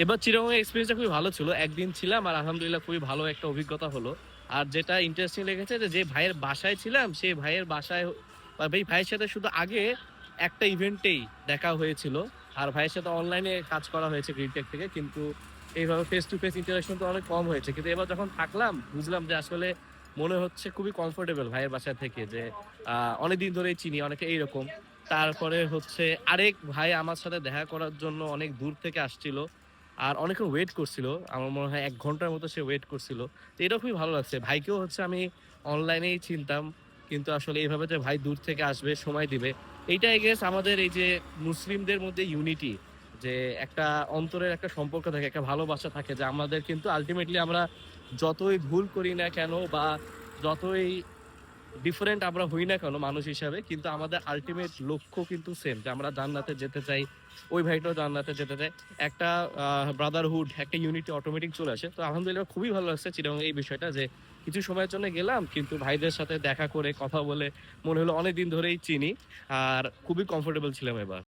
এবার চিটাগং এক্সপেরিয়েন্সটা খুবই ভালো ছিল। একদিন ছিলাম আর আলহামদুলিল্লাহ খুবই ভালো একটা অভিজ্ঞতা হলো। আর যেটা ইন্টারেস্টিং লেগেছে যে ভাইয়ের বাসায় ছিলাম, সেই ভাইয়ের বাসায় বা এই ভাইয়ের সাথে শুধু আগে একটা ইভেন্টেই দেখা হয়েছিল। আর ভাইয়ের সাথে অনলাইনে কাজ করা হয়েছে গ্রিনটেক থেকে। কিন্তু এইভাবে ফেস টু ফেস ইন্টারেকশন তো অনেক কম হয়েছে। কিন্তু এবার যখন থাকলাম বুঝলাম যে আসলে মনে হচ্ছে খুবই কমফোর্টেবল ভাইয়ের বাসায় থেকে, যে অনেকদিন ধরেই চিনি, অনেকে এইরকম। তারপরে হচ্ছে আরেক ভাই আমার সাথে দেখা করার জন্য অনেক দূর থেকে আসছিল। আর অনেকক্ষণ ওয়েট করছিল। আমার মনে হয় ১ ঘন্টার মতো সে ওয়েট করছিল। তো এটাও খুবই ভালো লাগছে। ভাইকেও হচ্ছে আমি অনলাইনেই চিনতাম। কিন্তু আসলে এভাবে যে ভাই দূর থেকে আসবে, সময় দিবে, এইটা I গেস আমাদের এই যে মুসলিমদের মধ্যে ইউনিটি, যে একটা অন্তরের একটা সম্পর্ক থাকে, একটা ভালোবাসা থাকে, যে আমাদের কিন্তু আল্টিমেটলি আমরা যতই ভুল করি না কেন বা যতই ডিফারেন্ট আমরা হই না কেন মানুষ হিসাবে, কিন্তু আমাদের আল্টিমেট লক্ষ্য কিন্তু সেম, যে আমরা জান্নাতে যেতে চাই। ওই ভাইটাও জান্নাতে যেতে চায়। একটা ব্রাদারহুড, একটা ইউনিটি অটোমেটিক চলে আসে। তো আলহামদুলিল্লাহ খুবই ভালো লাগছে চিটাগং এই বিষয়টা, যে কিছু সময়ের জন্য গেলাম কিন্তু ভাইদের সাথে দেখা করে কথা বলে মনে হলো অনেকদিন ধরেই চিনি। আর খুবই কমফোর্টেবল ছিলাম এবার।